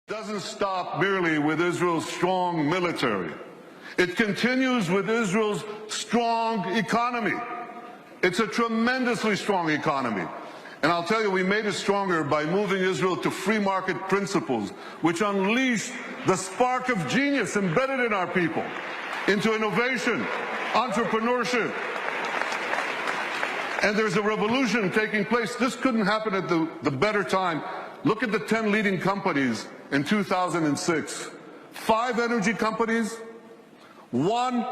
Doesn't stop merely with Israel's strong military. It continues with Israel's strong economy. It's a tremendously strong economy. And I'll tell you, we made it stronger by moving Israel to free market principles, which unleashed the spark of genius embedded in our people into innovation, entrepreneurship. And there's a revolution taking place. This couldn't happen at the better time. Look at the 10 leading companies in 2006. 5 energy companies, one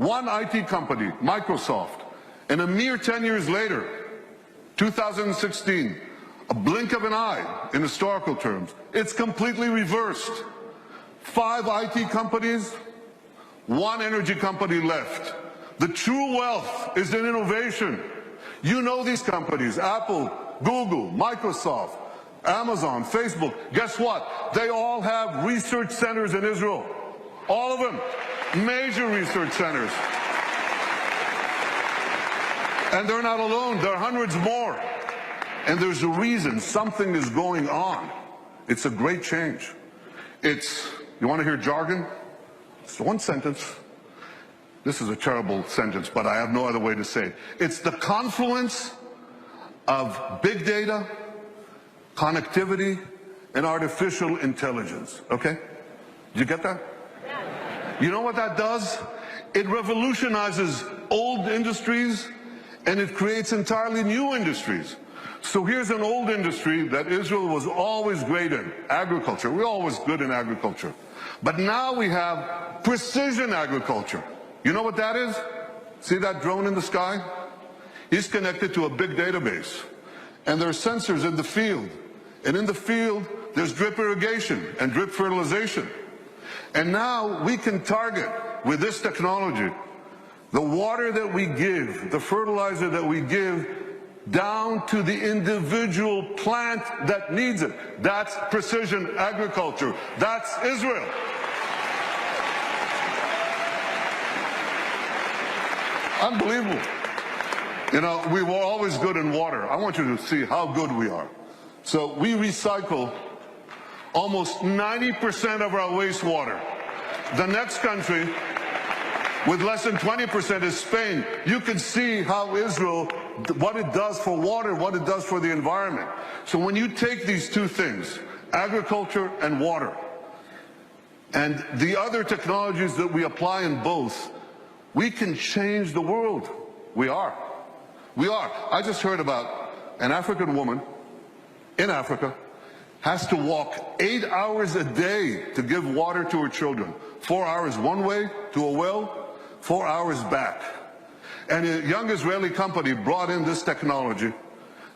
IT company, Microsoft. And a mere 10 years later, 2016, a blink of an eye in historical terms, it's completely reversed. 5 IT companies, 1 energy company left. The true wealth is in innovation. You know these companies, Apple, Google, Microsoft, Amazon, Facebook. Guess what? They all have research centers in Israel. All of them. Major research centers. And they're not alone. There are hundreds more. And there's a reason. Something is going on. It's a great change. It's, you want to hear jargon? It's one sentence. This is a terrible sentence, but I have no other way to say it. It's the confluence of big data, connectivity, and artificial intelligence. Okay? Did you get that? You know what that does? It revolutionizes old industries and it creates entirely new industries. So here's an old industry that Israel was always great in, agriculture. We're always good in agriculture. But now we have precision agriculture. You know what that is? See that drone in the sky? He's connected to a big database. And there are sensors in the field. And in the field, there's drip irrigation and drip fertilization. And now we can target, with this technology, the water that we give, the fertilizer that we give, down to the individual plant that needs it. That's precision agriculture. That's Israel. Unbelievable. You know, we were always good in water. I want you to see how good we are. So we recycle almost 90% of our wastewater. The next country with less than 20% is Spain. You can see how Israel, what it does for water, what it does for the environment. So when you take these two things, agriculture and water, and the other technologies that we apply in both, we can change the world. We are. We are. I just heard about an African woman in Africa has to walk 8 hours a day to give water to her children. 4 hours one way to a well, 4 hours back. And a young Israeli company brought in this technology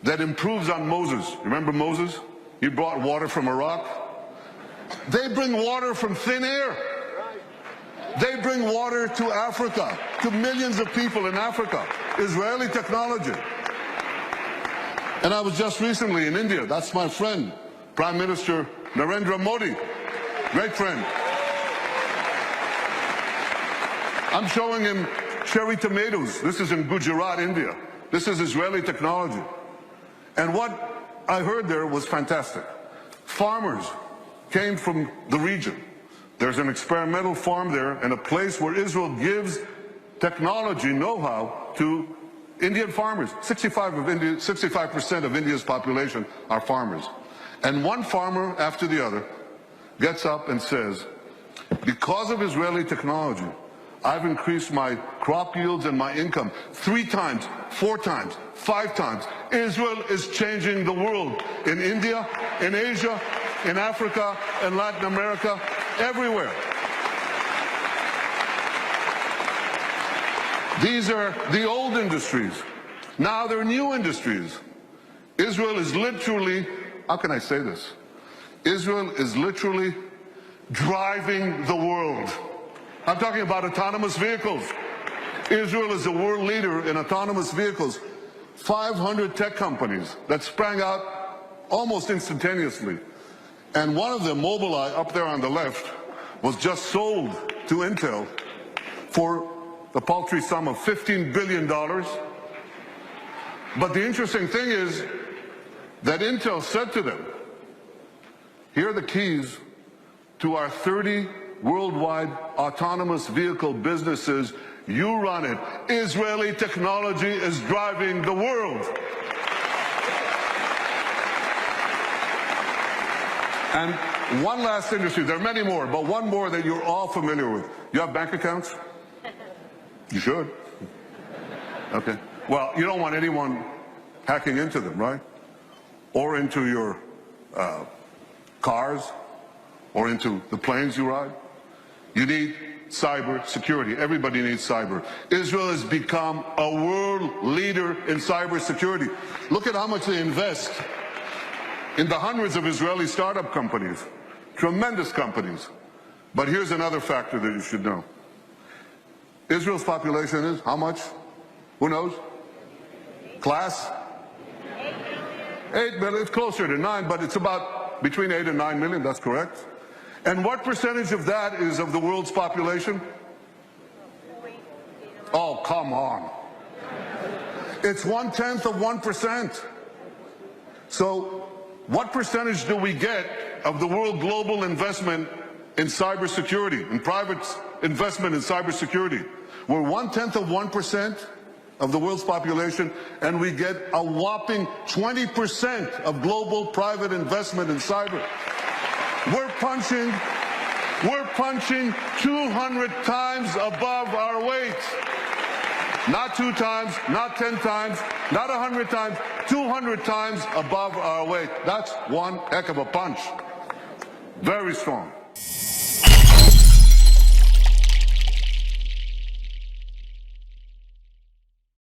that improves on Moses. Remember Moses? He brought water from a rock. They bring water from thin air. They bring water to Africa, to millions of people in Africa. Israeli technology. And I was just recently in India. That's my friend, Prime Minister Narendra Modi. Great friend. I'm showing him cherry tomatoes. This is in Gujarat, India. This is Israeli technology. And what I heard there was fantastic. Farmers came from the region. There's an experimental farm there and a place where Israel gives technology know-how to Indian farmers. 65% of India's population are farmers. And one farmer after the other gets up and says, because of Israeli technology, I've increased my crop yields and my income 3 times, 4 times, 5 times. Israel is changing the world in India, in Asia, in Africa, in Latin America, everywhere. These are the old industries. Now they're new industries. Israel is literally, how can I say this? Israel is literally driving the world. I'm talking about autonomous vehicles. Israel is the world leader in autonomous vehicles. 500 tech companies that sprang out almost instantaneously. And one of them, Mobileye, up there on the left, was just sold to Intel for the paltry sum of $15 billion. But the interesting thing is, that Intel said to them, here are the keys to our 30 worldwide autonomous vehicle businesses. You run it. Israeli technology is driving the world. And one last industry, there are many more, but one more that you're all familiar with. You have bank accounts? You should. Okay. Well, you don't want anyone hacking into them, right? Or into your cars, or into the planes you ride. You need cyber security. Everybody needs cyber. Israel has become a world leader in cyber security. Look at how much they invest in the hundreds of Israeli startup companies, tremendous companies. But here's another factor that you should know. Israel's population is how much? Who knows? Class? 8 million. It's closer to 9, but it's about between 8 and 9 million, that's correct. And what percentage of that is of the world's population? Oh, come on. It's 1/10 of 1%. So what percentage do we get of the world global investment in cybersecurity, in private investment in cybersecurity? We're 1/10 of 1% of the world's population, and we get a whopping 20% of global private investment in cyber. We're punching 200 times above our weight. Not 2 times, not 10 times, not 100 times, 200 times above our weight. That's one heck of a punch. Very strong.